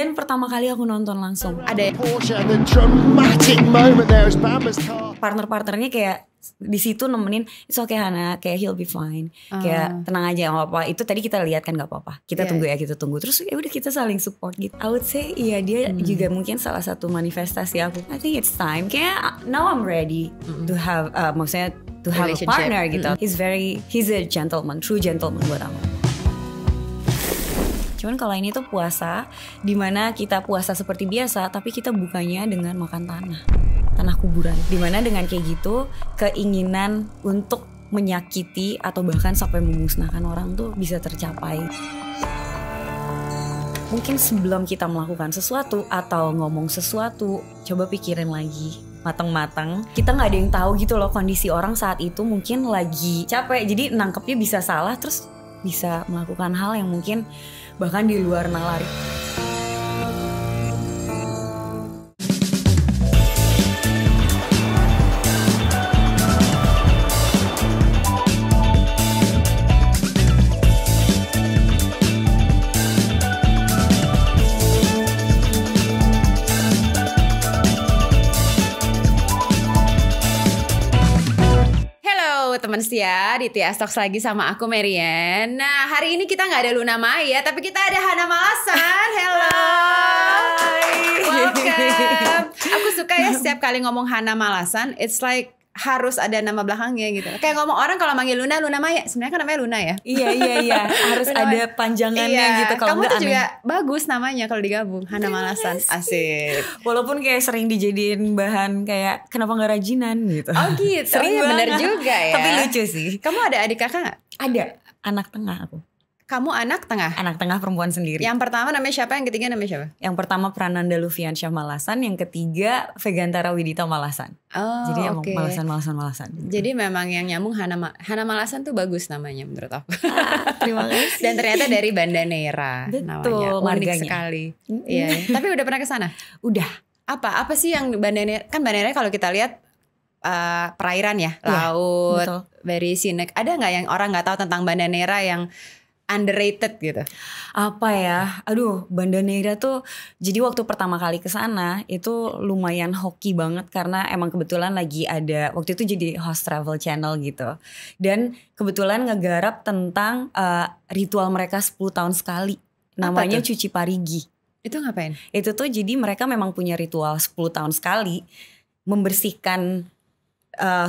Kejadian pertama kali aku nonton langsung. Ada partner-partnernya kayak di situ nemenin, it's okay Hana, kayak he'll be fine, kayak tenang aja nggak apa-apa. Itu tadi kita lihat kan nggak apa-apa. Kita tunggu ya, kita tunggu. Terus ya udah kita saling support gitu. I would say iya dia juga mungkin salah satu manifestasi aku. I think it's time. Kayak now I'm ready to have, maksudnya to have a partner gitu. He's a gentleman, true gentleman buat aku. Cuman kalau ini tuh puasa, dimana kita puasa seperti biasa, tapi kita bukanya dengan makan tanah kuburan. Dimana dengan kayak gitu, keinginan untuk menyakiti atau bahkan sampai memusnahkan orang tuh bisa tercapai. Mungkin sebelum kita melakukan sesuatu atau ngomong sesuatu, coba pikirin lagi matang-matang. Kita nggak ada yang tahu gitu loh kondisi orang saat itu, mungkin lagi capek, jadi nangkepnya bisa salah, terus bisa melakukan hal yang mungkin bahkan di luar nalar. Teman setia di TS Talks lagi sama aku Marian. Nah hari ini kita gak ada Luna Maya, tapi kita ada Hana Malasan. Hello. Welcome. Aku suka ya setiap kali ngomong Hana Malasan, it's like harus ada nama belakangnya gitu. Kayak ngomong orang kalau manggil Luna Maya, sebenarnya kan namanya Luna ya. Iya. Harus ada panjangannya gitu. Kalau kamu tuh juga bagus namanya kalau digabung, Hana Malasan. Asik. Walaupun kayak sering dijadiin bahan kayak kenapa nggak rajinan gitu. Oh gitu. Sering bener juga ya. Tapi lucu sih. Kamu ada adik kakak nggak? Ada. Anak tengah aku. Kamu anak tengah? Anak tengah perempuan sendiri. Yang pertama namanya siapa? Yang ketiga namanya siapa? Yang pertama Prananda Lufiansyah Malasan. Yang ketiga Vegantara Widita Malasan. Oh, jadi okay. Malasan. Jadi memang yang nyambung Hana Malasan tuh bagus namanya menurut aku. Terima kasih. Dan ternyata dari Banda Neira. Betul, namanya. Unik marganya sekali. Iya. Tapi udah pernah ke sana? Udah. Apa sih yang Banda Neira? Kan Banda Neira kalau kita lihat perairan ya, laut, betul. very scenic. Ada nggak yang orang nggak tahu tentang Banda Neira yang underrated gitu? Apa ya? Aduh, Banda Neira tuh jadi waktu pertama kali ke sana itu lumayan hoki banget karena emang kebetulan lagi ada waktu itu jadi host travel channel gitu. Dan kebetulan ngegarap tentang ritual mereka 10 tahun sekali. Namanya Cuci Parigi. Itu ngapain? Itu tuh jadi mereka memang punya ritual 10 tahun sekali membersihkan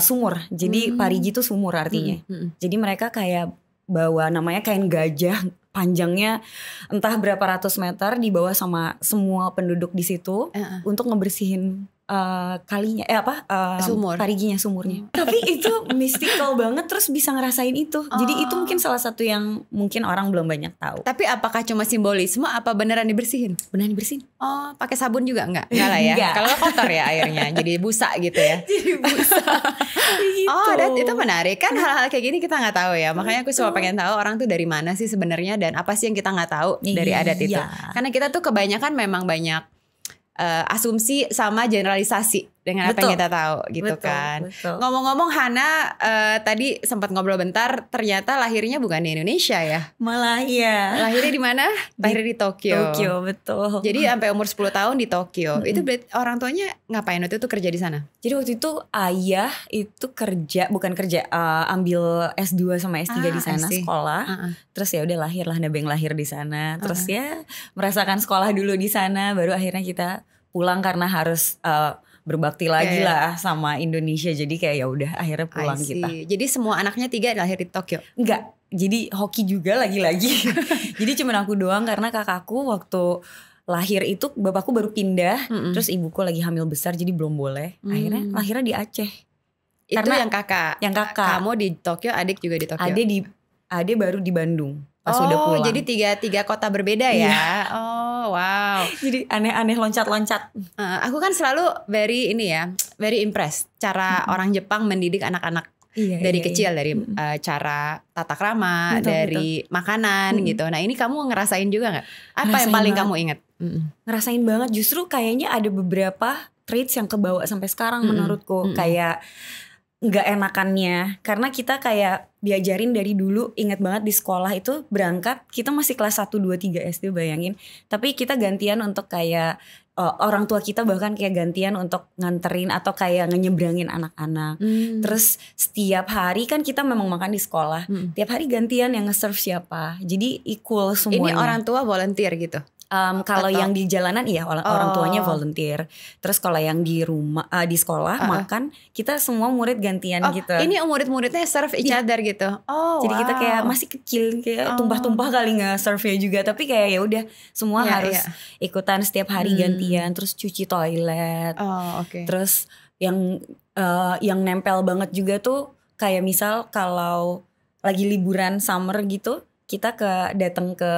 sumur. Jadi Parigi tuh sumur artinya. Jadi mereka kayak bawa namanya kain gajah panjangnya entah berapa ratus meter dibawa sama semua penduduk di situ untuk ngebersihin kalinya Pariginya, sumurnya. Tapi itu mystical banget, terus bisa ngerasain itu. Jadi itu mungkin salah satu yang mungkin orang belum banyak tahu. Tapi apakah cuma simbolisme apa beneran dibersihin? Beneran dibersihin. Oh, pakai sabun juga enggak lah ya. Kalau kotor ya airnya jadi busa gitu ya. Jadi busa. Gitu. Oh, itu menarik kan, hal-hal kayak gini kita nggak tahu ya. Makanya aku cuma pengen tahu orang tuh dari mana sih sebenarnya dan apa sih yang kita nggak tahu dari adat itu. Karena kita tuh kebanyakan memang banyak asumsi sama generalisasi dengan apa yang kita tahu gitu kan. Ngomong-ngomong Hana tadi sempat ngobrol bentar, ternyata lahirnya bukan di Indonesia ya. Malah iya. Lahirnya di mana? Lahirnya di Tokyo. Tokyo, betul. Jadi sampai umur 10 tahun di Tokyo. Itu berarti orang tuanya ngapain waktu itu kerja di sana? Jadi waktu itu ayah itu ambil S2 sama S3 di sana, sekolah. Terus ya udah nebeng lahir di sana. Terus ya merasakan sekolah dulu di sana, baru akhirnya kita pulang karena harus berbakti lagi lah sama Indonesia. Jadi kayak ya udah akhirnya pulang kita. Jadi semua anaknya 3 lahir di Tokyo? Enggak. Jadi hoki juga lagi-lagi. Jadi cuma aku doang karena kakakku waktu lahir itu bapakku baru pindah, terus ibuku lagi hamil besar jadi belum boleh. Akhirnya lahirnya di Aceh. Itu karena yang kakak. Yang kakak. Kamu di Tokyo, adik juga di Tokyo. Ade baru di Bandung. Pas udah pulang. Jadi tiga kota berbeda ya. Oh wow. Jadi aneh-aneh loncat-loncat. Aku kan selalu very impressed cara orang Jepang mendidik anak-anak dari kecil. Dari cara tata krama, dari makanan gitu. Nah ini kamu ngerasain juga gak? Apa yang paling kamu ingat? Ngerasain banget. Justru kayaknya ada beberapa traits yang kebawa sampai sekarang menurutku. Kayak nggak enakannya karena kita kayak diajarin dari dulu, ingat banget di sekolah itu berangkat kita masih kelas 1, 2, 3 SD bayangin, tapi kita gantian untuk kayak orang tua kita bahkan kayak gantian untuk nganterin atau kayak nyebrangin anak-anak. Terus setiap hari kan kita memang makan di sekolah, tiap hari gantian yang nge-serve siapa, jadi equal semuanya. Ini orang tua volunteer gitu? Kalau yang di jalanan iya orang tuanya volunteer. Terus kalau yang di rumah di sekolah makan kita semua murid gantian gitu. Ini murid-muridnya serve each other gitu. Jadi kita kayak masih kecil kayak tumpah-tumpah kali nggak serve-nya juga, tapi kayak ya udah semua harus ikutan setiap hari gantian. Terus cuci toilet. Terus yang nempel banget juga tuh kayak misal kalau lagi liburan summer gitu kita datang ke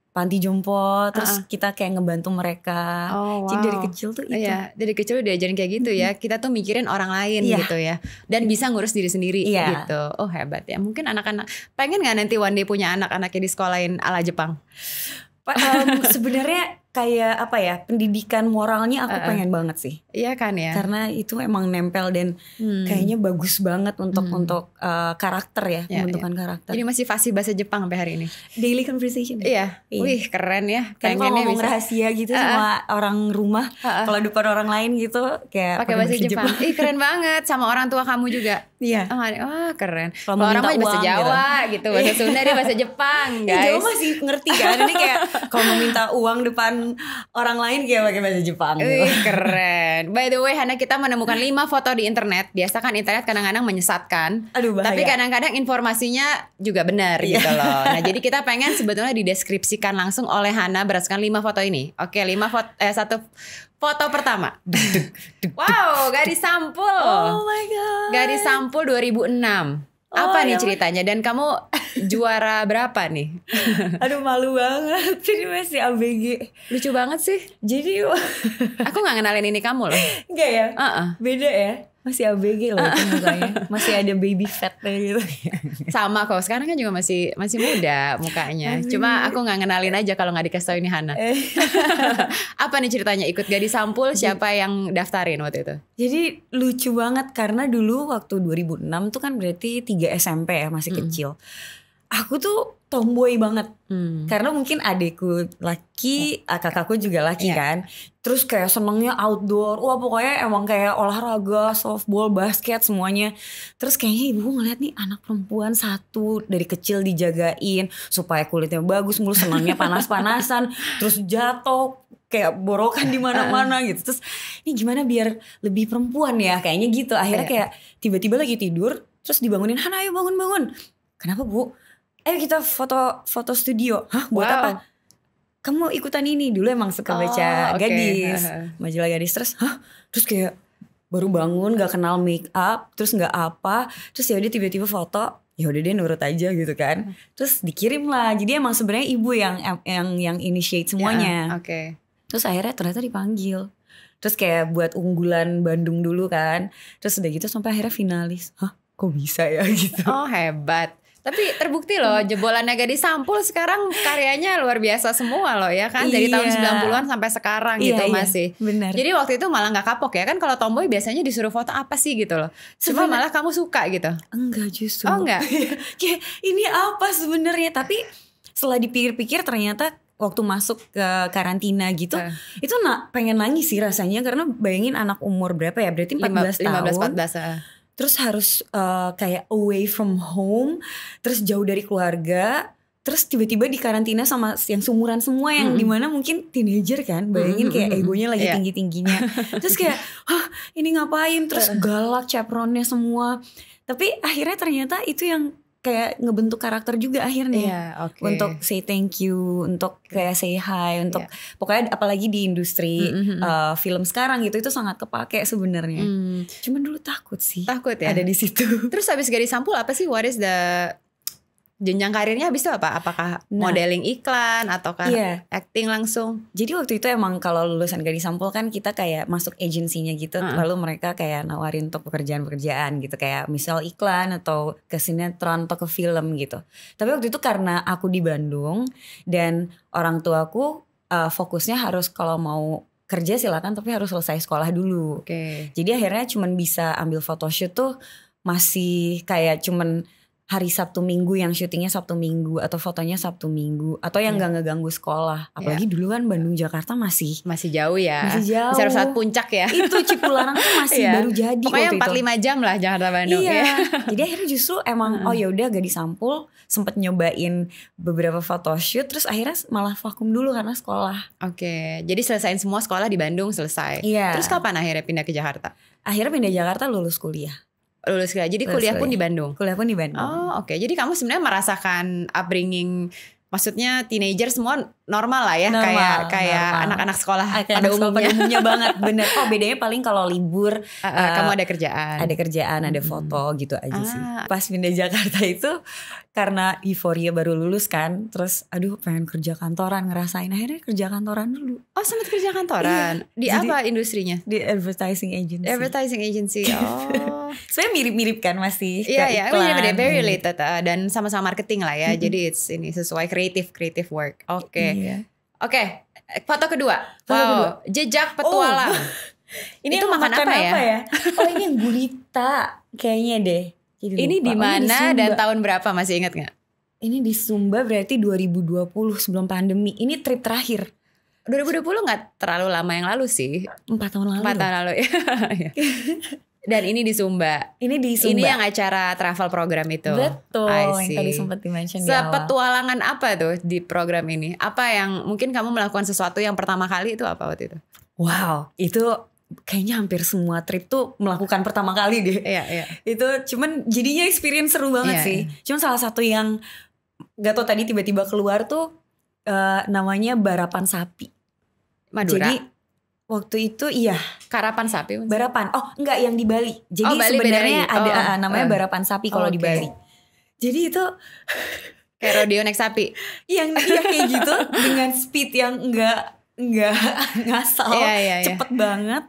panti jompo, terus kita kayak ngebantu mereka. Jadi dari kecil tuh itu. Iya, dari kecil udah diajarin kayak gitu ya. Kita tuh mikirin orang lain gitu ya. Dan bisa ngurus diri sendiri gitu. Oh hebat ya. Mungkin anak-anak pengen gak nanti one day punya anak-anaknya di sekolahin ala Jepang? Sebenarnya kayak apa ya, pendidikan moralnya aku pengen banget sih. Iya kan ya. Karena itu emang nempel dan kayaknya bagus banget untuk karakter ya, pembentukan karakter. Jadi masih fasih bahasa Jepang sampai hari ini. Daily conversation. Iya. Wih keren ya. Kan kalau ngomong rahasia gitu sama orang rumah, kalau depan orang lain gitu kayak pakai bahasa Jepang. Ih keren banget, sama orang tua kamu juga. Iya. Wah keren. Kalau orang mah bahasa Jawa gitu, bahasa Sunda dia bahasa Jepang, guys. Jawa masih ngerti kan. Ini kayak kalau mau minta uang depan orang lain kayak pakai bahasa Jepang gitu. Keren. By the way Hana, kita menemukan 5 foto di internet. Biasa kan internet kadang-kadang menyesatkan. Aduh bahaya. Tapi kadang-kadang informasinya juga benar gitu loh. Nah jadi kita pengen sebetulnya dideskripsikan langsung oleh Hana berdasarkan 5 foto ini. Oke, 1 foto pertama. Wow, gadis sampul. Oh my god. Gadis sampul 2006. Apa nih ceritanya? Dan kamu juara berapa nih? Aduh malu banget. Ini masih ABG. Lucu banget sih. Jadi aku gak ngenalin ini kamu loh. Enggak ya? Beda ya? Masih ABG loh itu mukanya. Masih ada baby fatnya gitu. Sama kok, sekarang kan juga masih muda mukanya. Cuma aku gak ngenalin aja kalau gak dikasih tau ini Hana. Apa nih ceritanya? Ikut gadis sampul, siapa yang daftarin waktu itu? Jadi lucu banget karena dulu waktu 2006 tuh kan berarti 3 SMP ya, masih kecil. Aku tuh tomboy banget. Karena mungkin adekku laki, kakakku juga laki kan. Terus kayak senengnya outdoor. Wah pokoknya emang kayak olahraga, softball, basket semuanya. Terus kayaknya ibu ngeliat nih anak perempuan satu dari kecil dijagain supaya kulitnya bagus, mulu senangnya panas-panasan, terus jatuh kayak borokan di mana-mana gitu. Terus ini gimana biar lebih perempuan ya, kayaknya gitu. Akhirnya kayak tiba-tiba lagi tidur, terus dibangunin, "Hana ayo bangun-bangun." "Kenapa Bu?" "Ayo kita foto studio." "Hah buat apa?" "Kamu ikutan ini." Dulu emang suka baca gadis, majalah gadis. Terus kayak baru bangun, gak kenal make up, terus gak apa. Terus ya udah tiba-tiba foto, ya udah dia nurut aja gitu kan. Terus dikirim lah. Jadi emang sebenarnya ibu yang initiate semuanya. Terus akhirnya ternyata dipanggil. Terus kayak buat unggulan Bandung dulu kan. Terus udah gitu sampai akhirnya finalis. Hah kok bisa ya gitu. Oh hebat. Tapi terbukti loh jebolannya gadis sampul sekarang karyanya luar biasa semua loh ya kan. Dari tahun 90-an sampai sekarang gitu masih. Bener. Jadi waktu itu malah gak kapok ya kan. Kalau tomboy biasanya disuruh foto apa sih gitu loh. Cuma malah kamu suka gitu. Enggak justru. Oh enggak. Kayak ini apa sebenarnya. Tapi setelah dipikir-pikir ternyata waktu masuk ke karantina gitu, itu pengen nangis sih rasanya. Karena bayangin anak umur berapa ya, berarti 14 tahun. 15-14 Terus harus kayak away from home, terus jauh dari keluarga, terus tiba-tiba di karantina sama yang seumuran semua yang dimana mungkin teenager kan, bayangin kayak egonya lagi tinggi-tingginya. Terus kayak, hah ini ngapain? Terus galak chaperonnya semua. Tapi akhirnya ternyata itu yang kayak ngebentuk karakter juga akhirnya. Untuk say thank you, untuk kayak say hi, untuk pokoknya apalagi di industri film sekarang gitu, itu sangat kepake sebenarnya. Cuman dulu takut sih. Takut ya? Ada di situ. Terus habis gadis sampul apa sih, what is the jenjang karirnya habis itu apa? Apakah modeling iklan ataukah acting langsung? Jadi waktu itu emang kalau lulusan gadis sampul kan kita kayak masuk agensinya gitu, lalu mereka kayak nawarin untuk pekerjaan-pekerjaan gitu, kayak misal iklan atau ke sinetron atau ke film gitu. Tapi waktu itu karena aku di Bandung dan orang tuaku fokusnya harus kalau mau kerja silakan tapi harus selesai sekolah dulu. Jadi akhirnya cuman bisa ambil photoshoot tuh masih kayak cuman hari Sabtu Minggu yang syutingnya Sabtu Minggu atau fotonya Sabtu Minggu atau yang nggak ngeganggu sekolah. Apalagi dulu kan Bandung Jakarta masih jauh ya. Masih jauh. Masih harus saat puncak ya. Itu Cipularang tuh masih baru jadi. Pokoknya 4-5 jam lah Jakarta Bandung. Iya. Jadi akhirnya justru emang oh ya udah gak disampul, sempet nyobain beberapa photoshoot, terus akhirnya malah vakum dulu karena sekolah. Oke. Jadi selesain semua sekolah di Bandung selesai. Iya. Terus kapan akhirnya pindah ke Jakarta? Akhirnya pindah Jakarta lulus kuliah. Jadi kuliah pun di Bandung. Kuliah pun di Bandung. Oh, oke. Jadi kamu sebenarnya merasakan upbringing, maksudnya teenager semua normal lah ya, kayak anak-anak sekolah pada umumnya banget, bener. Oh bedanya paling kalau libur kamu ada kerjaan, ada foto gitu aja sih. Pas pindah Jakarta itu karena euforia baru lulus kan, terus aduh pengen kerja kantoran, ngerasain akhirnya kerja kantoran dulu. Oh sempat kerja kantoran? Di apa industrinya? Di advertising agency. Oh. Sebenarnya mirip-mirip kan masih. Iya, very related dan sama-sama marketing lah ya. Jadi ini sesuai creative work. Oke. Iya. Oke, foto kedua. Wow, jejak petualang. Ini itu makan apa ya? Oh ini yang gurita kayaknya deh. Ini di mana dan tahun berapa, masih ingat nggak? Ini di Sumba, berarti 2020 sebelum pandemi. Ini trip terakhir. 2020 nggak terlalu lama yang lalu sih. 4 tahun lalu. 4 tahun lalu ya. Dan ini di Sumba. Ini yang acara travel program itu. Betul. Yang tadi sempat di-mention di awal. Sepetualangan apa tuh di program ini? Apa yang mungkin kamu melakukan sesuatu yang pertama kali itu apa waktu itu? Wow, itu kayaknya hampir semua trip tuh melakukan pertama kali deh. Iya. Itu cuman jadinya experience seru banget sih. Cuman salah satu yang gak tau tadi tiba-tiba keluar tuh namanya barapan sapi. Madura. Jadi waktu itu karapan sapi. Barapan. Oh enggak, yang di Bali. Jadi Bali sebenarnya ada namanya barapan sapi kalau di Bali. Jadi itu kayak rodeo naik sapi. yang kayak gitu dengan speed yang enggak ngasal, cepet banget.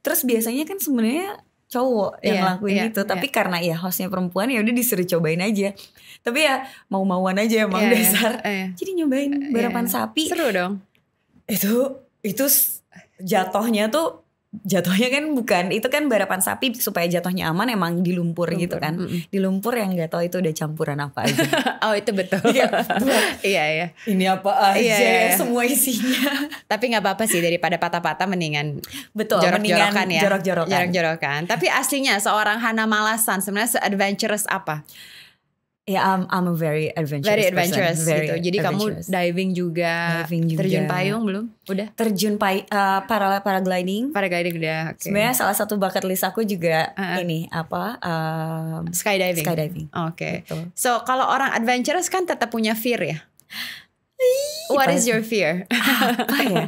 Terus biasanya kan sebenarnya cowok yang ngelakuin itu, tapi karena hostnya perempuan ya udah disuruh cobain aja. Tapi ya mau-mauan aja emang dasar. Jadi nyobain barapan sapi. Seru dong. Itu jatuhnya kan bukan, itu kan barapan sapi supaya jatuhnya aman emang di lumpur gitu kan. Di lumpur yang gak tahu itu udah campuran apa aja. Oh itu betul. Iya. Ini apa aja semua isinya. Tapi gak apa-apa sih, daripada patah-patata mendingan jorok-jorokan ya. Jorok-jorokan. Tapi aslinya seorang Hana Malasan sebenarnya se-adventurous apa? Ya, I'm a very adventurous person. Gitu. Jadi kamu diving juga, terjun payung belum? Udah? Terjun paragliding. Paragliding udah. Okay. Sebenarnya salah satu bucket list aku juga skydiving. Oke. So kalau orang adventurous kan tetap punya fear ya. What is your fear? Apa ya?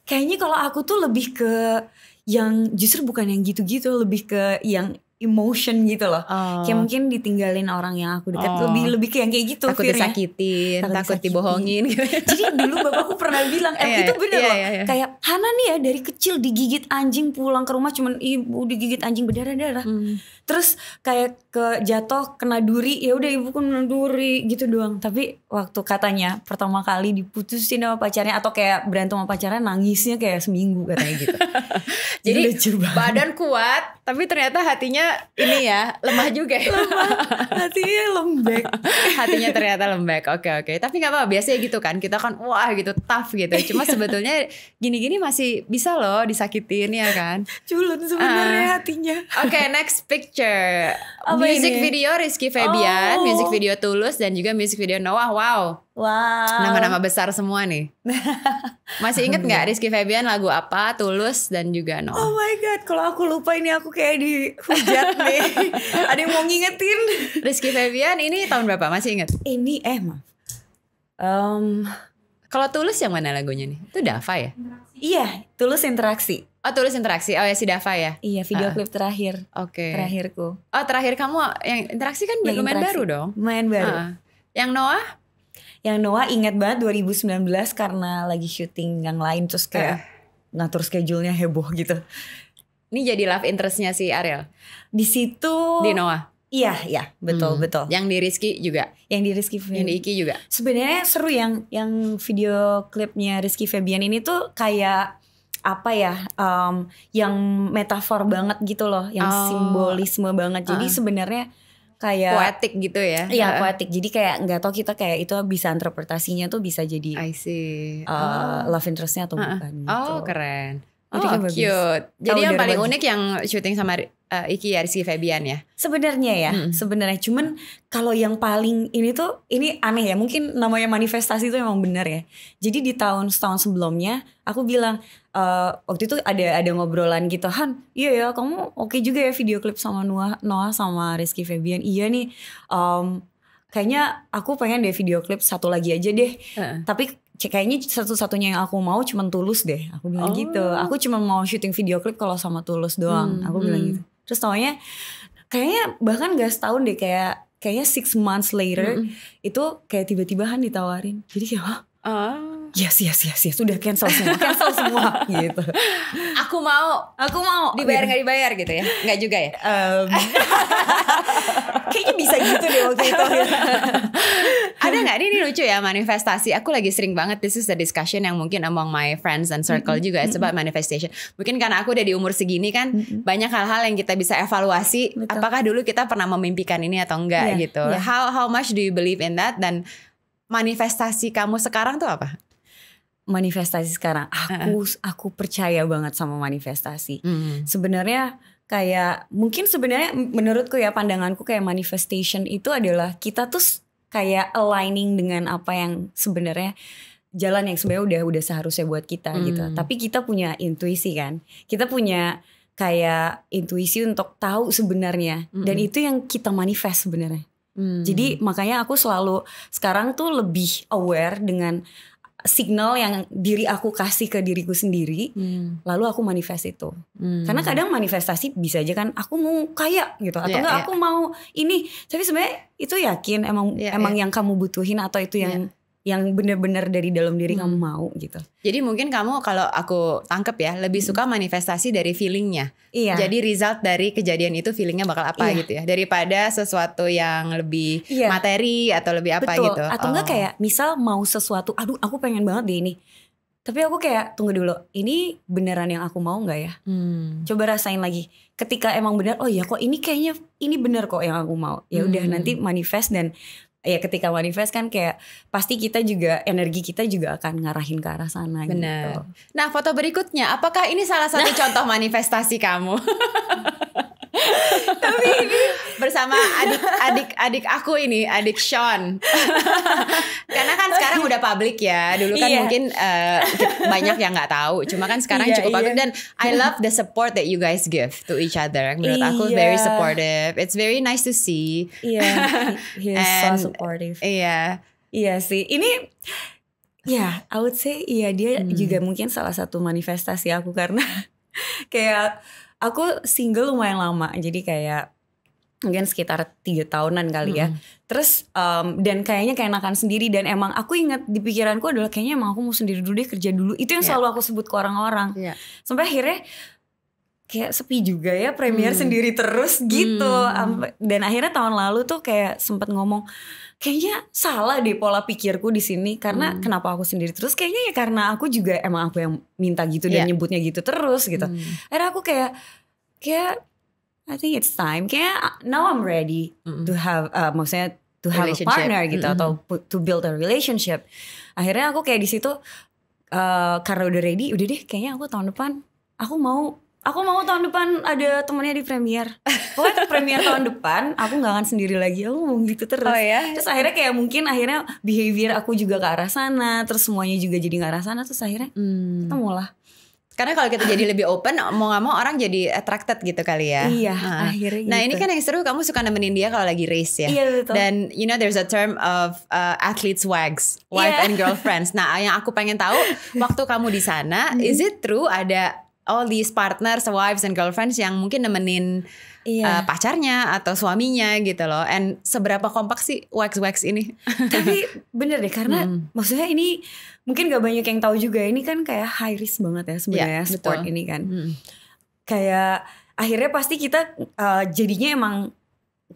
Kayaknya kalau aku tuh lebih ke yang justru bukan yang gitu-gitu, lebih ke yang emotion gitu loh. Kayak mungkin ditinggalin orang yang aku dekat, lebih ke yang kayak gitu. Takut disakitin, takut dibohongin gitu. Jadi dulu bapakku pernah bilang itu bener loh. Kayak Hana nih ya dari kecil digigit anjing, pulang ke rumah cuman ibu digigit anjing berdarah-darah. Terus kayak jatuh kena duri, ya udah ibu kena duri gitu doang. Tapi waktu katanya pertama kali diputusin sama pacarnya atau kayak berantem sama pacarnya, nangisnya kayak seminggu katanya gitu. Jadi badan kuat tapi ternyata hatinya ini ya lemah juga ya. Hatinya lembek. Hatinya ternyata lembek. Oke. Tapi gak apa-apa, biasanya gitu kan. Kita kan wah gitu tough gitu. Cuma sebetulnya gini-gini masih bisa loh disakitin ya kan. Culun sebenarnya hatinya. Oke, next picture. Music video Rizky Febian, music video Tulus, dan juga music video Noah. Wow. Nama-nama besar semua nih. Masih inget gak Rizky Febian lagu apa, Tulus, dan juga Noah? Oh my god, kalau aku lupa ini aku kayak dihujat nih. Ada yang mau ngingetin. Rizky Febian ini tahun berapa? Masih inget? Ini kalau Tulus yang mana lagunya nih? Itu Dava ya? Iya, Tulus Interaksi. Oh Tulus Interaksi, oh ya si Dava ya? Iya, video klip terakhir. Oke. Terakhirku. Oh terakhir kamu yang Interaksi kan lumayan baru dong? Lumayan baru. Yang Noah? Yang Noah ingat banget 2019 karena lagi syuting yang lain, terus kayak ngatur schedule-nya heboh gitu. Ini jadi love interest-nya si Ariel? Di situ. Di Noah? Iya, betul. Yang di Rizky juga? Yang di Rizky Febian. Yang di Iki juga? Sebenarnya seru yang video klipnya Rizky Febian ini tuh kayak apa ya, yang metafor banget gitu loh, yang simbolisme banget. Jadi sebenarnya kayak poetik gitu ya. Iya, poetik. Jadi kayak nggak tahu kita kayak itu bisa interpretasinya tuh bisa jadi I see. Love interestnya atau bukan gitu. Oh, keren. Jadi Oh, cute. Jadi yang paling unik yang syuting sama Iki ya, Rizky Febian ya? Sebenarnya ya, sebenarnya. Cuman kalau yang paling ini aneh ya. Mungkin namanya manifestasi itu emang benar ya. Jadi di tahun-tahun sebelumnya aku bilang, waktu itu ada ngobrolan gitu, Han, iya ya kamu oke juga ya video klip sama Noah sama Rizky Febian. Iya nih, kayaknya aku pengen deh video klip satu lagi aja deh. Tapi kayaknya satu-satunya yang aku mau cuman Tulus deh. Aku bilang gitu. Aku cuma mau syuting video klip kalau sama Tulus doang. Aku bilang gitu. Terus taunya kayaknya bahkan gak setahun deh, kayaknya 6 months later itu kayak tiba-tiba Han ditawarin. Jadi kayak yes udah cancel semua gitu. Aku mau dibayar nggak dibayar gitu ya? Nggak juga ya? Kayaknya bisa gitu deh waktu itu. Ada nggak? Ini lucu ya, manifestasi. Aku lagi sering banget, this is a discussion yang mungkin among my friends and circle juga. It's about manifestation. Mungkin karena aku udah di umur segini kan, banyak hal-hal yang kita bisa evaluasi. Betul. Apakah dulu kita pernah memimpikan ini atau enggak gitu? How much do you believe in that? Dan manifestasi kamu sekarang tuh apa? Manifestasi sekarang, aku percaya banget sama manifestasi. Sebenarnya kayak mungkin sebenarnya menurutku ya, pandanganku kayak manifestation itu adalah kita tuh kayak aligning dengan apa yang sebenarnya jalan yang sebenarnya udah seharusnya buat kita gitu. Tapi kita punya intuisi kan, kita punya kayak intuisi untuk tahu sebenarnya, dan itu yang kita manifest sebenarnya. Jadi makanya aku selalu sekarang tuh lebih aware dengan signal yang diri aku kasih ke diriku sendiri, lalu aku manifest itu. Karena kadang manifestasi bisa aja kan, aku mau kaya gitu, atau enggak aku mau ini, tapi sebenarnya itu yakin emang yang kamu butuhin atau itu yang benar-benar dari dalam diri kamu mau gitu. Jadi mungkin kamu, kalau aku tangkep ya, lebih suka manifestasi dari feelingnya. Jadi result dari kejadian itu feelingnya bakal apa gitu ya, daripada sesuatu yang lebih materi atau lebih apa gitu. Atau enggak kayak misal mau sesuatu, aduh aku pengen banget deh ini, tapi aku kayak tunggu dulu, ini beneran yang aku mau nggak ya? Coba rasain lagi. Ketika emang bener, oh ya kok ini kayaknya ini bener kok yang aku mau. Ya udah nanti manifest, dan ya ketika manifest kan kayak pasti kita juga, energi kita juga akan ngarahin ke arah sana. Bener. Gitu. Nah, foto berikutnya, apakah ini salah satu contoh manifestasi kamu? Tapi ini bersama adik aku ini, adik Sean. Karena kan sekarang udah public ya. Dulu kan mungkin banyak yang nggak tahu. Cuma kan sekarang cukup public, dan I love the support that you guys give to each other. Menurut aku very supportive. It's very nice to see. He's so supportive. Iya sih. Ini I would say dia juga mungkin salah satu manifestasi aku, karena kayak aku single lumayan lama, jadi kayak mungkin sekitar 3 tahunan kali ya. Terus dan kayaknya keenakan sendiri, dan emang aku ingat di pikiranku adalah kayaknya emang aku mau sendiri dulu deh, kerja dulu. Itu yang selalu aku sebut ke orang-orang. Sampai akhirnya kayak sepi juga ya, premier sendiri terus gitu. Dan akhirnya tahun lalu tuh kayak sempat ngomong, kayaknya salah deh pola pikirku di sini, karena kenapa aku sendiri terus? Kayaknya ya karena aku juga emang aku yang minta gitu dan nyebutnya gitu terus gitu. Akhirnya aku kayak I think it's time. Kayak now I'm ready to have maksudnya to have a partner gitu, atau to build a relationship. Akhirnya aku kayak di situ karena udah ready, udah deh kayaknya aku tahun depan aku mau tahun depan ada temennya di premier. Pokoknya premier tahun depan aku gak akan sendiri lagi. Aku mau gitu terus. Terus akhirnya kayak mungkin akhirnya behavior aku juga ke arah sana, terus semuanya juga jadi ke arah sana. Terus akhirnya ketemu lah. Karena kalau kita jadi lebih open, mau gak mau orang jadi attracted gitu kali ya. Akhirnya Nah gitu. ini kan yang seru, kamu suka nemenin dia kalau lagi race ya. Betul. Dan you know there's a term of athletes wags, wife and girlfriends. Nah yang aku pengen tahu, waktu kamu di sana, is it true ada all these partners, wives and girlfriends yang mungkin nemenin pacarnya atau suaminya gitu loh. And seberapa kompak sih wax ini? Tapi bener deh, karena maksudnya ini mungkin gak banyak yang tahu juga. Ini kan kayak high risk banget ya sebenarnya sport ini kan. Kayak akhirnya pasti kita jadinya emang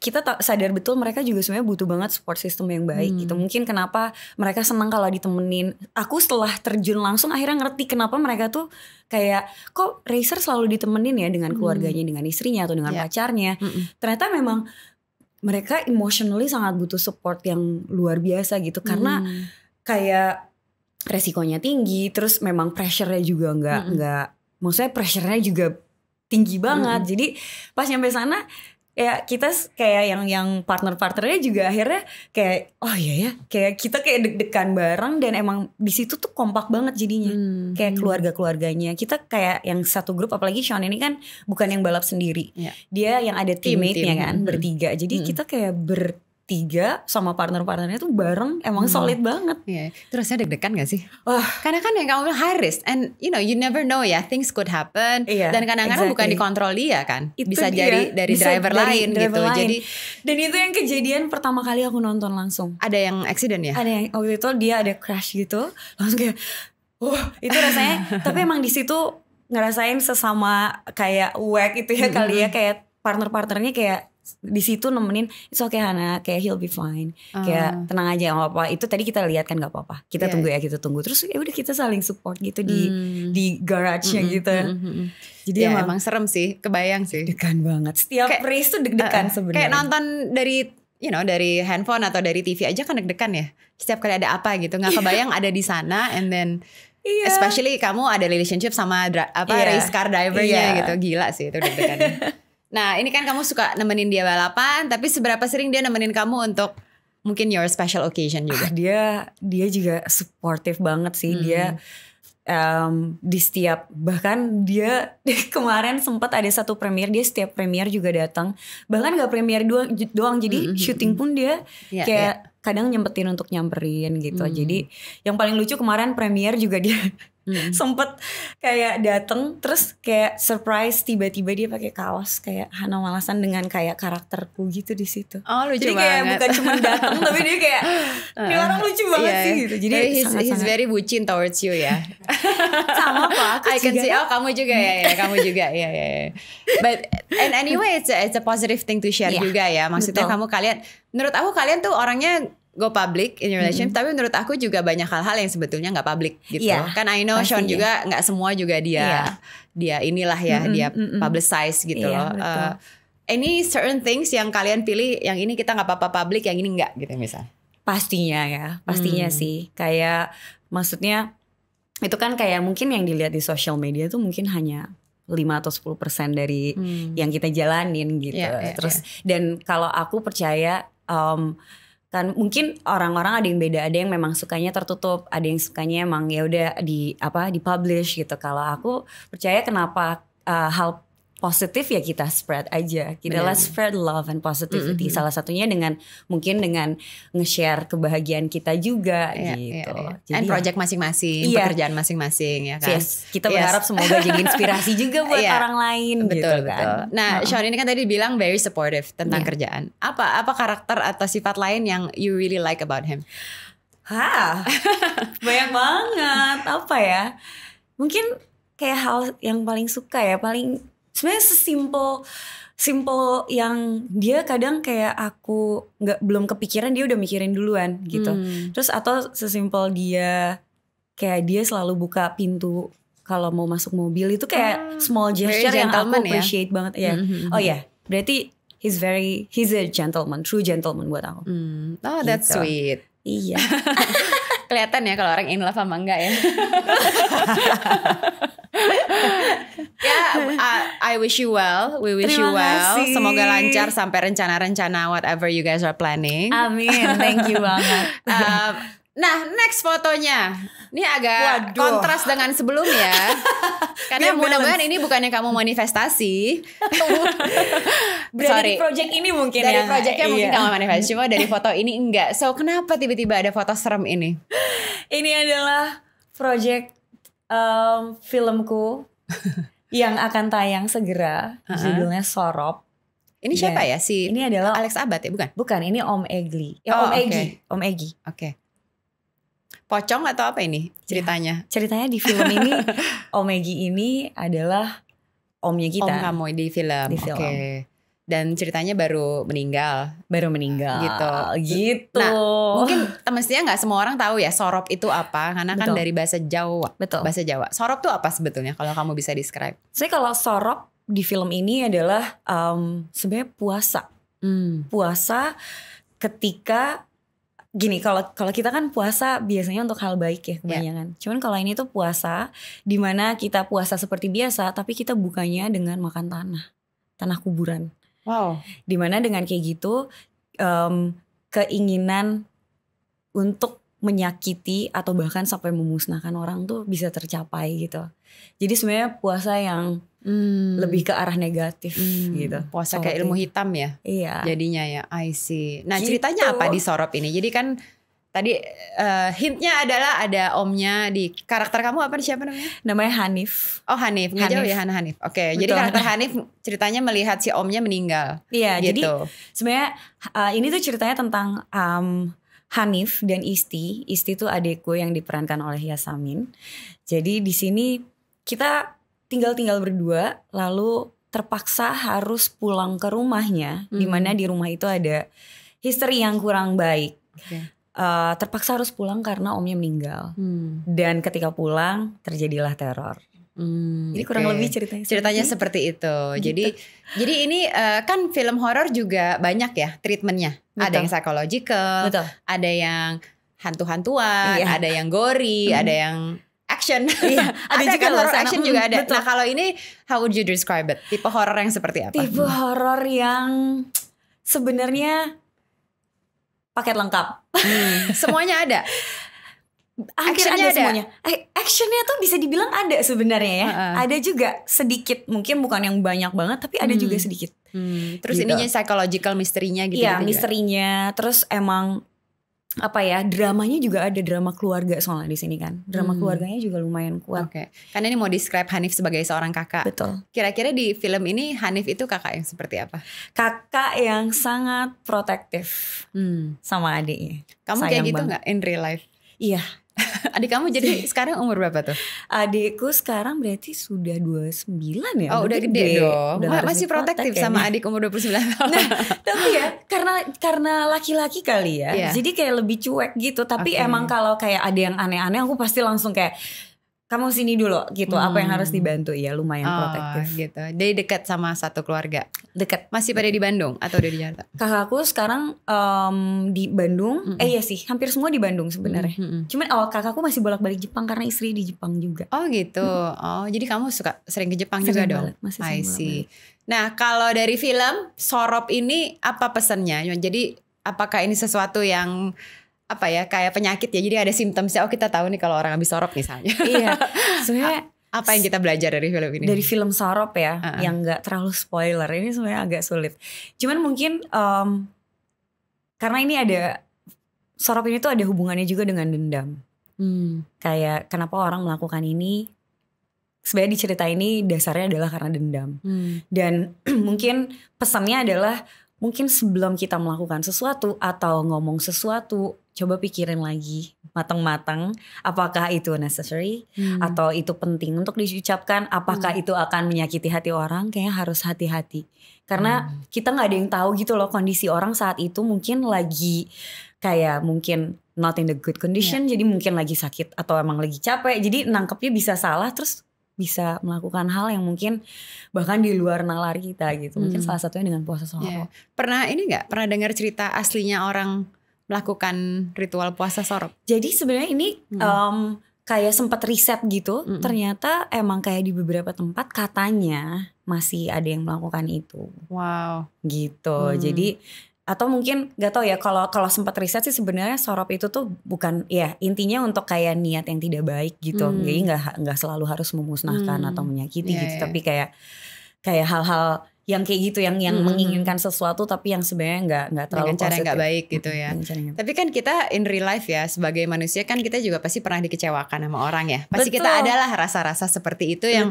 kita sadar betul mereka juga sebenarnya butuh banget support system yang baik gitu. Mungkin kenapa mereka senang kalau ditemenin. Aku setelah terjun langsung akhirnya ngerti kenapa mereka tuh kayak kok racer selalu ditemenin ya dengan keluarganya, dengan istrinya atau dengan pacarnya. Ternyata memang mereka emotionally sangat butuh support yang luar biasa gitu. Karena kayak resikonya tinggi, terus memang pressure-nya juga nggak maksudnya pressure-nya juga tinggi banget. Jadi pas nyampe sana ya kita kayak yang partner-partnernya juga akhirnya kayak oh iya ya, kayak kita kayak deg-degan bareng dan emang di situ tuh kompak banget jadinya. Kayak keluarga-keluarganya. Kita kayak yang satu grup, apalagi Sean ini kan bukan yang balap sendiri. Dia yang ada teammate-nya kan, bertiga. Jadi kita kayak bertiga sama partner-partnernya tuh bareng emang solid banget. Terus saya deg-degan gak sih? Karena kan yang kamu bilang high risk and you know you never know ya, things could happen. Dan kadang-kadang bukan dikontrol dia kan. Bisa jadi dari driver lain gitu. Jadi dan itu yang kejadian pertama kali aku nonton langsung. Ada yang accident ya? Ada yang waktu itu dia ada crash gitu. Langsung kayak itu rasanya tapi emang di situ ngerasain sesama kayak wack itu ya kali ya, kayak partner-partnernya kayak di situ nemenin, it's okay Hana, kayak he'll be fine, kayak tenang aja nggak apa-apa. Itu tadi kita lihat kan nggak apa-apa, kita tunggu ya, kita tunggu. Terus ya udah kita saling support gitu di garage-nya gitu. Jadi emang serem sih, kebayang sih. Deg-degan banget. Setiap race tuh deg-degan sebenarnya. Kayak nonton dari handphone atau dari TV aja kan deg-degan ya. Setiap kali ada apa gitu, nggak kebayang ada di sana, and then especially kamu ada relationship sama race car drivernya gitu, gila sih itu deg-degan. Nah ini kan kamu suka nemenin dia balapan, tapi seberapa sering dia nemenin kamu untuk mungkin your special occasion juga? Dia juga supportive banget sih. Dia di setiap, bahkan dia kemarin sempat ada satu premier, dia setiap premier juga datang. Bahkan gak premier doang jadi syuting pun dia kayak kadang nyempetin untuk nyamperin gitu. Jadi yang paling lucu kemarin premier juga dia sempet kayak dateng, terus kayak surprise tiba-tiba dia pakai kaos kayak Hana Malasan dengan kayak karakterku gitu di situ. Lucu jadi banget. Kayak bukan cuma dateng tapi dia kayak ini orang lucu banget sih gitu. Jadi he's very bucin towards you ya. Sama kok aku I can see kamu juga ya, kamu juga ya. But and anyway it's a positive thing to share juga ya. Maksudnya menurut aku kalian tuh orangnya go public in your relationship, tapi menurut aku juga banyak hal-hal yang sebetulnya nggak public gitu. Kan I know Sean juga nggak semua juga dia inilah ya, dia publicize gitu loh. Any certain things yang kalian pilih, yang ini kita nggak apa-apa public, yang ini nggak gitu misal? Pastinya sih. Kayak maksudnya itu kan kayak mungkin yang dilihat di social media tuh mungkin hanya 5 atau 10% dari yang kita jalanin gitu. Terus dan kalau aku percaya kan mungkin orang-orang ada yang beda, ada yang memang sukanya tertutup, ada yang sukanya emang ya udah di publish gitu. Kalau aku percaya kenapa hal positif ya kita spread aja. Kita let's spread love and positivity. Salah satunya mungkin dengan nge-share kebahagiaan kita juga gitu. Jadi and project masing-masing, pekerjaan masing-masing ya kan. Kita berharap semoga jadi inspirasi juga buat orang lain gitu kan. Nah, Sean ini kan tadi bilang very supportive tentang kerjaan. Apa karakter atau sifat lain yang you really like about him? Banyak banget. Apa ya? Mungkin kayak hal yang paling suka ya, sebenarnya simple yang dia kadang kayak aku belum kepikiran dia udah mikirin duluan gitu. Terus atau sesimpel dia kayak dia selalu buka pintu kalau mau masuk mobil, itu kayak small gesture yang aku appreciate banget ya. Berarti he's a gentleman, true gentleman buat aku. That's sweet. Iya. Kelihatan ya kalau orang in love sama enggak ya. I wish you well. We wish you well. Kasih. Semoga lancar sampai rencana-rencana whatever you guys are planning. Amin. Thank you banget. Nah, next fotonya ini agak kontras dengan sebelumnya. Karena mudah-mudahan ini bukannya kamu manifestasi. Dari project ini mungkin dari projectnya mungkin kamu manifestasi, cuma dari foto ini enggak. So kenapa tiba-tiba ada foto serem ini? Ini adalah project filmku yang akan tayang segera. Judulnya Sorop. Ini siapa ya ini adalah Alex Abad ya, bukan? Bukan, ini Om Egli. Om Egi. Oke. Pocong atau apa ini ceritanya? Ceritanya di film ini Om Egi ini adalah omnya kita. Om kamu di film. Oke. dan ceritanya baru meninggal gitu. Nah, mungkin mestinya nggak semua orang tahu ya sorop itu apa, karena kan dari bahasa Jawa. Bahasa Jawa. Sorop tuh apa sebetulnya kalau kamu bisa describe? Saya kalau sorop di film ini adalah sebenarnya puasa. Puasa ketika gini, kalau kita kan puasa biasanya untuk hal baik ya kebanyakan. Cuman kalau ini tuh puasa di mana kita puasa seperti biasa, tapi kita bukanya dengan makan tanah kuburan. Wow. Dimana dengan kayak gitu keinginan untuk menyakiti atau bahkan sampai memusnahkan orang tuh bisa tercapai gitu. Jadi sebenarnya puasa yang lebih ke arah negatif gitu. Puasa kayak ilmu hitam ya. Iya. Jadinya ya, I see. Nah gitu. Ceritanya apa di sorop ini? Jadi kan tadi hintnya adalah ada omnya di karakter kamu apa, siapa namanya? Namanya Hanif. Oh Hanif, nggak jauh ya Hanif. Oke, jadi karakter Hanif ceritanya melihat si omnya meninggal. Iya, gitu. Jadi sebenarnya ini tuh ceritanya tentang Hanif dan Isti. Isti tuh adikku yang diperankan oleh Yasamin. Jadi di sini kita tinggal berdua, lalu terpaksa harus pulang ke rumahnya, di mana di rumah itu ada history yang kurang baik. Okay. Terpaksa harus pulang karena omnya meninggal. Dan ketika pulang terjadilah teror. Jadi kurang lebih ceritanya seperti itu. Gitu. Jadi ini kan film horor juga banyak ya treatmentnya. Ada yang psychological, ada yang hantu-hantuan, ada yang gory, ada yang action. Ada juga kan horror action juga ada. Betul. Nah kalau ini how would you describe it? Tipe horor yang seperti apa? Tipe horor yang sebenarnya paket lengkap. Semuanya ada. Hampir ada semuanya. Actionnya tuh bisa dibilang ada sebenarnya ya. Ada juga sedikit, mungkin bukan yang banyak banget, tapi ada juga sedikit. Terus gitu. Ininya psychological misterinya gitu. Iya, misterinya. Terus emang apa ya, dramanya juga ada, drama keluarga soalnya di sini kan. Drama keluarganya juga lumayan kuat. Oke. Karena ini mau describe Hanif sebagai seorang kakak. Betul. Kira-kira di film ini Hanif itu kakak yang seperti apa? Kakak yang sangat protektif sama adiknya. Kamu kayak gitu nggak in real life? Iya. Adik kamu jadi sekarang umur berapa tuh? Adikku sekarang berarti sudah 29 ya. Oh udah gede dong. Masih protektif sama adik umur 29 tahun. Nah tapi ya karena laki-laki kali ya. Jadi kayak lebih cuek gitu. Tapi emang kalau kayak ada yang aneh-aneh aku pasti langsung kayak kamu sini dulu gitu. Apa yang harus dibantu ya, lumayan protektif gitu. Jadi dekat sama satu keluarga. Dekat. Masih pada di Bandung atau udah di Jakarta? Kakakku sekarang di Bandung. Iya sih, hampir semua di Bandung sebenarnya. Cuman kakakku masih bolak-balik Jepang karena istri di Jepang juga. Oh gitu. Oh jadi kamu suka sering ke Jepang juga dong? Masih I see. Nah kalau dari film Sorop ini apa pesannya? Jadi apakah ini sesuatu yang apa ya, kayak penyakit ya, jadi ada simptomnya. Oh kita tahu nih kalau orang habis sorop misalnya. Iya. Sebenarnya apa yang kita belajar dari film ini? Dari film Sorop ya, yang nggak terlalu spoiler. Ini sebenarnya agak sulit. Cuman mungkin karena ini ada Sorop ini tuh ada hubungannya juga dengan dendam. Kayak kenapa orang melakukan ini? Sebenarnya di cerita ini dasarnya adalah karena dendam. Dan mungkin pesannya adalah mungkin sebelum kita melakukan sesuatu atau ngomong sesuatu, coba pikirin lagi matang-matang apakah itu necessary atau itu penting untuk diucapkan, apakah itu akan menyakiti hati orang. Kayaknya harus hati-hati karena kita nggak ada yang tahu gitu loh kondisi orang saat itu, mungkin lagi kayak mungkin not in the good condition, jadi mungkin lagi sakit atau emang lagi capek, jadi nangkepnya bisa salah, terus bisa melakukan hal yang mungkin bahkan di luar nalar kita gitu. Mungkin salah satunya dengan puasa sorop. Pernah ini nggak? Pernah dengar cerita aslinya orang melakukan ritual puasa sorop? Jadi sebenarnya ini kayak sempat riset gitu. Ternyata emang kayak di beberapa tempat katanya masih ada yang melakukan itu. Wow. Gitu. Jadi atau mungkin gak tahu ya, kalau sempat riset sih sebenarnya sorop itu tuh bukan ya, intinya untuk kayak niat yang tidak baik gitu. Jadi nggak selalu harus memusnahkan atau menyakiti gitu, tapi kayak hal-hal yang kayak gitu, yang menginginkan sesuatu tapi yang sebenarnya nggak terlalu dengan cara nggak baik gitu ya. Tapi kan kita in real life ya, sebagai manusia kan kita juga pasti pernah dikecewakan sama orang ya. Pasti kita adalah rasa-rasa seperti itu yang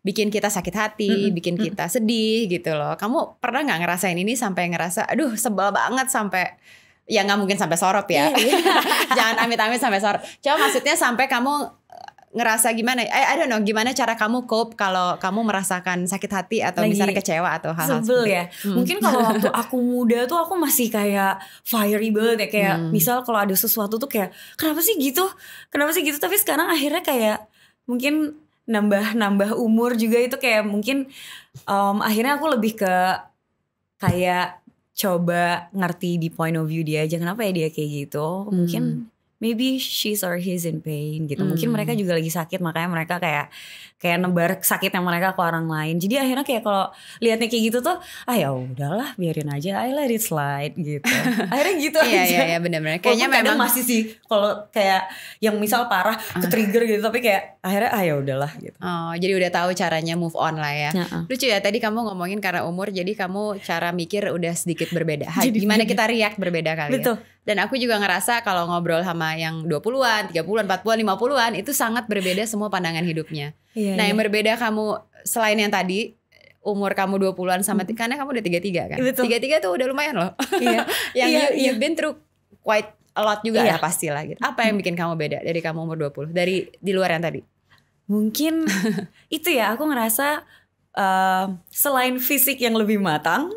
bikin kita sakit hati, bikin kita sedih gitu loh. Kamu pernah nggak ngerasain ini sampai ngerasa aduh sebel banget sampai, ya nggak mungkin sampai sorop ya. Jangan amit-amit sampai sorop. Coba maksudnya sampai kamu ngerasa gimana? I don't know, gimana cara kamu cope kalau kamu merasakan sakit hati atau misalnya kecewa atau hal-hal sebel ya. Mungkin kalau waktu aku muda tuh aku masih kayak fiery banget ya, kayak misal kalau ada sesuatu tuh kayak kenapa sih gitu? Tapi sekarang akhirnya kayak mungkin nambah umur juga itu kayak mungkin akhirnya aku lebih ke kayak coba ngerti di point of view dia aja, kenapa ya dia kayak gitu. Mungkin maybe she's or he's in pain gitu. Mungkin mereka juga lagi sakit, makanya mereka kayak nebar sakitnya mereka ke orang lain. Jadi akhirnya kayak kalau liatnya kayak gitu tuh, ya udahlah biarin aja, I let it slide gitu. Akhirnya gitu aja. Iya benar-benar. Kayaknya memang masih sih kalau kayak yang misal parah ke trigger gitu, tapi kayak akhirnya ya udahlah gitu. Oh, jadi udah tahu caranya move on lah ya. Lucu ya, tadi kamu ngomongin karena umur, jadi kamu cara mikir udah sedikit berbeda. Gimana kita react berbeda kali. Betul. Ya. Dan aku juga ngerasa kalau ngobrol sama yang 20-an, 30-an, 40-an, 50-an itu sangat berbeda semua pandangan hidupnya. Nah yang berbeda kamu selain yang tadi umur kamu 20-an sama karena kamu udah 33 kan. Betul. 33 tuh udah lumayan loh. Yang you've been through quite a lot juga ya pastilah gitu. Apa yang bikin kamu beda dari kamu umur 20? Dari di luar yang tadi? Mungkin itu ya, aku ngerasa selain fisik yang lebih matang,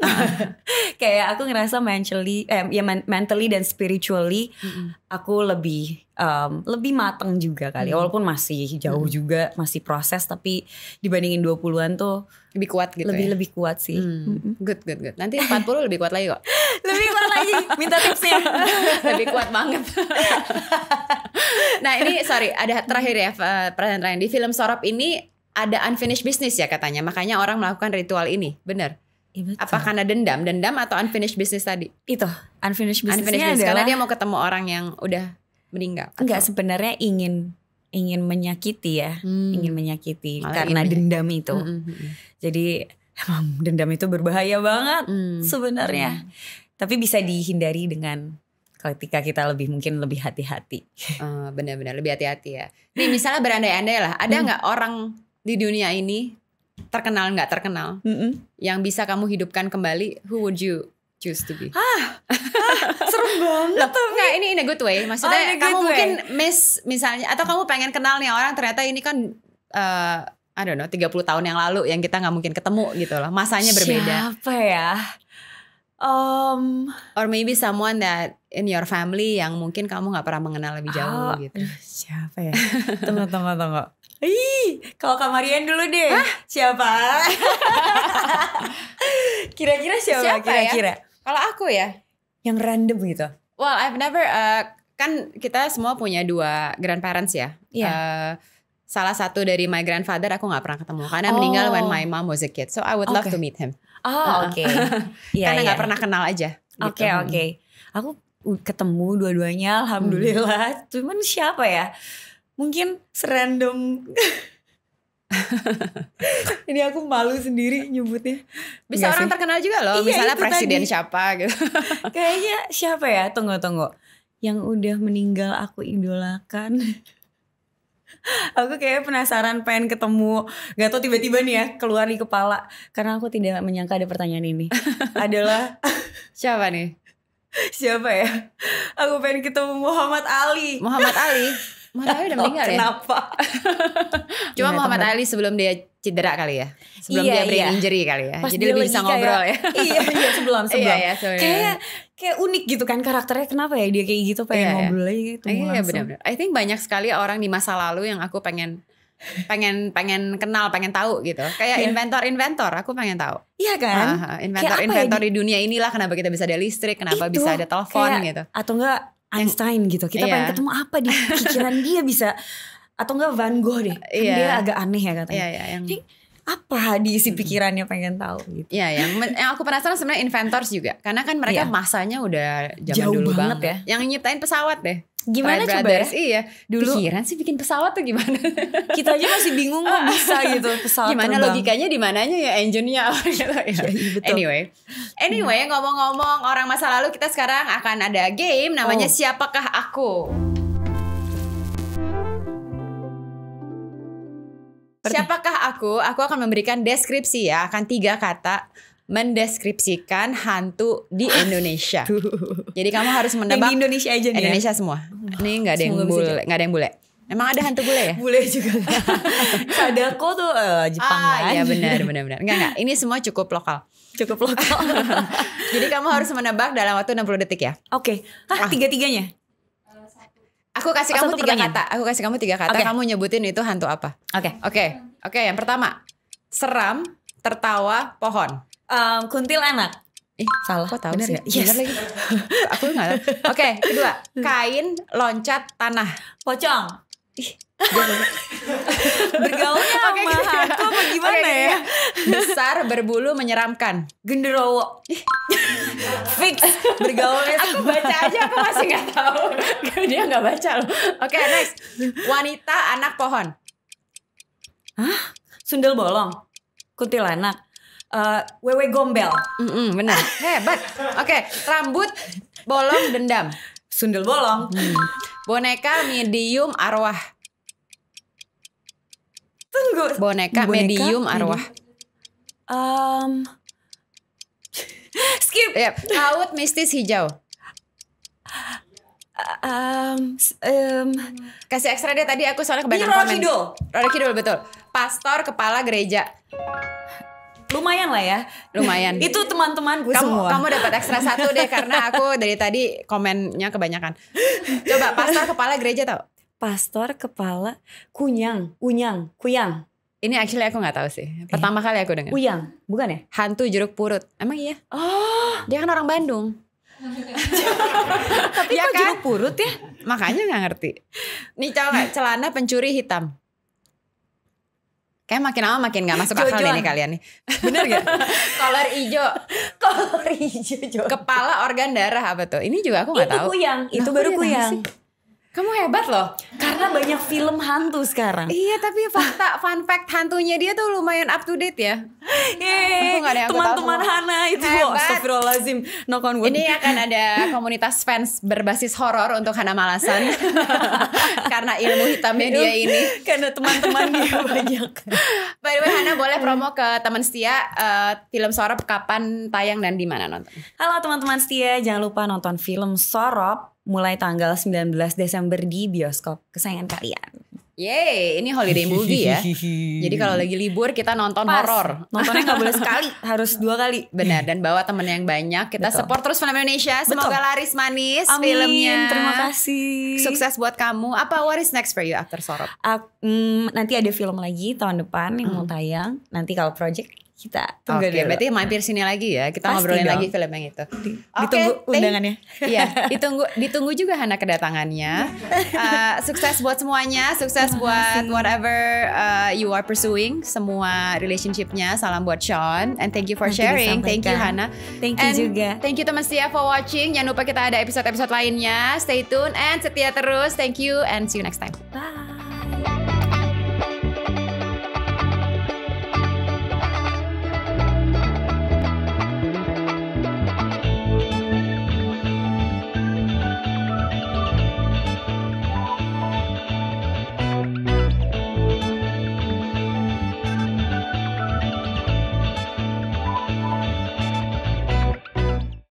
kayak aku ngerasa mentally dan spiritually aku lebih matang juga kali. Walaupun masih jauh juga, masih proses, tapi dibandingin 20-an tuh lebih kuat gitu. Lebih kuat sih. Good. Nanti 40 lebih kuat lagi kok. Lebih kuat lagi, minta tipsnya. Lebih kuat banget. Nah ini sorry, ada terakhir ya, pertanyaan terakhir. Di film Sorop ini ada unfinished business ya katanya, makanya orang melakukan ritual ini, benar? Apa karena dendam atau unfinished business tadi? Itu unfinished business karena dia mau ketemu orang yang udah meninggal. Enggak, sebenarnya ingin menyakiti ya, ingin menyakiti karena dendam itu. Jadi emang dendam itu berbahaya banget sebenarnya. Tapi bisa dihindari dengan ketika kita mungkin lebih hati-hati. Benar-benar lebih hati-hati ya. Nih misalnya berandai-andai lah, ada nggak orang di dunia ini terkenal nggak terkenal yang bisa kamu hidupkan kembali, who would you choose to be? Serem banget. Nggak, ini in a good way. Maksudnya kamu mungkin misalnya, atau kamu pengen kenal nih orang, ternyata ini kan I don't know 30 tahun yang lalu yang kita nggak mungkin ketemu gitu loh. Masanya berbeda. Siapa ya? Or maybe someone that in your family yang mungkin kamu nggak pernah mengenal lebih jauh gitu. Siapa ya? Tunggu. Kalau Kak Marian dulu deh. Siapa? Kira-kira siapa? Kira-kira. Kalau aku ya, yang random gitu. Well, I've never kan kita semua punya 2 grandparents ya. Salah satu dari my grandfather aku nggak pernah ketemu karena meninggal when my mom was a kid. So I would love to meet him. Oke. Karena nggak pernah kenal aja. Oke. Aku ketemu dua-duanya, alhamdulillah. Cuman siapa ya? Mungkin serandom. Ini aku malu sendiri nyebutnya. Bisa orang terkenal juga loh. Misalnya presiden tadi. Siapa gitu. Kayaknya siapa ya? Tunggu. Yang udah meninggal aku idolakan. Aku kayak penasaran pengen ketemu. Gak tau tiba-tiba nih ya keluar di kepala. Karena aku tidak menyangka ada pertanyaan ini. Adalah siapa nih? Siapa ya? Aku pengen ketemu Muhammad Ali. Muhammad Ali udah meninggal ya? Kenapa? Cuma Muhammad Ali sebelum dia cedera kali ya? Sebelum dia brain injury kali ya? Pas jadi lebih bisa ngobrol ya? Iya sebelum. Kayak unik gitu kan karakternya. Kenapa ya dia kayak gitu pengen ngobrol aja gitu. Iya benar-benar. I think banyak sekali orang di masa lalu yang aku pengen kenal, pengen tahu gitu. Kayak inventor aku pengen tahu. Iya kan? Inventor di dunia inilah kenapa kita bisa ada listrik, kenapa bisa ada telepon gitu. Atau enggak Einstein gitu. Kita pengen ketemu apa di pikiran dia bisa. Atau enggak Van Gogh deh. Kan dia agak aneh ya katanya. Ini apa di isi pikirannya pengen tahu gitu. Iya, yang aku penasaran sebenarnya inventors juga. Karena kan mereka masanya udah zaman jauh dulu banget ya. Yang nyiptain pesawat deh. Gimana coba ya? Iya. Dulu pikiran sih bikin pesawat tuh gimana? Kita aja masih bingung kok bisa gitu pesawat gimana terbang. Logikanya di mananya ya, engine-nya gitu ya. Anyway, ngomong-ngomong orang masa lalu, kita sekarang akan ada game namanya Siapakah Aku? Siapakah aku? Aku akan memberikan deskripsi ya, akan 3 kata mendeskripsikan hantu di Indonesia. Jadi kamu harus menebak. Di Indonesia aja nih. Indonesia semua. Ini nggak ada yang bule, Emang ada hantu bule ya? Bule juga. Sadako tuh Jepang kan? Iya benar. Enggak. Ini semua cukup lokal. Cukup lokal. Jadi kamu harus menebak dalam waktu 60 detik ya. Oke. Tiga-tiganya? Aku kasih kamu 3 kata. Aku kasih kamu 3 kata. Okay. Kamu nyebutin itu hantu apa? Oke. Yang pertama, seram, tertawa, pohon. Kuntilanak. Salah. Kok tahu sih? Yes. Bener lagi. Aku nggak tahu. Oke, kedua, kain, loncat, tanah. Pocong. Bergaulnya sama hantu apa gimana ya? Besar, berbulu, menyeramkan. Genderuwo. Fix. Bergaulnya. Aku baca aja, aku masih nggak tahu. Dia nggak baca loh. Oke, next. Wanita, anak, pohon. Hah? Sundel bolong. Kuntilanak. Wewe gombel. Benar. Hebat. Oke, rambut, bolong, dendam. Sundel bolong. Boneka, medium, arwah. Tunggu. Boneka medium, arwah. Skip. Laut mistis hijau. Kasih ekstra deh, tadi aku soalnya kebanyakan komen. Roro Kidul betul. Pastor, kepala gereja. Lumayan lah ya. Lumayan. Itu teman-temanku semua. Kamu dapat ekstra 1 deh karena aku dari tadi komennya kebanyakan. Coba pastor kepala gereja tau? Pastor kepala kuyang. Ini actually aku nggak tahu sih. Pertama kali aku dengar. Kuyang, bukan ya? Hantu jeruk purut. Emang iya? Oh, dia kan orang Bandung. Tapi ya kok kan? Jeruk purut ya? Makanya nggak ngerti. Nih coba nggak, celana pencuri hitam. Kayak makin lama makin gak masuk akal ini kalian nih. Bener gak? Kolor hijau. Kepala organ darah apa tuh? Ini juga aku gak tahu. Itu kuyang. Itu baru kuyang. Kamu hebat loh. Karena banyak film hantu sekarang. Iya, tapi fun fact hantunya dia tuh lumayan up to date ya. Teman-teman Hana itu. Astagfirullahaladzim. Ini akan ada komunitas fans berbasis horor untuk Hana Malasan. Karena ilmu hitamnya dia ini. Karena teman-teman dia banyak. By the way, Hana boleh promo ke teman setia film Sorop kapan tayang dan di mana nonton? Halo teman-teman setia, jangan lupa nonton film Sorop mulai tanggal 19 Desember di bioskop kesayangan kalian. Yeay, ini holiday movie ya. Jadi kalau lagi libur kita nonton horor. Nontonnya gak boleh sekali, harus 2 kali. Benar, dan bawa temen yang banyak. Kita support terus film Indonesia. Semoga laris manis. Amin, filmnya. Terima kasih. Sukses buat kamu. What is next for you after Sorop? Nanti ada film lagi tahun depan yang mau tayang. Nanti kalau project kita tunggu dulu. Berarti mampir sini lagi ya. Kita ngobrolin lagi film yang itu. Ditunggu undangannya. Iya, ditunggu juga Hana kedatangannya. Sukses buat semuanya. Sukses buat whatever you are pursuing. Semua relationshipnya. Salam buat Sean. And thank you for sharing. Thank you Hana. Thank you juga. Thank you teman setia for watching. Jangan lupa kita ada episode-episode lainnya. Stay tune and setia terus. Thank you and see you next time. Bye.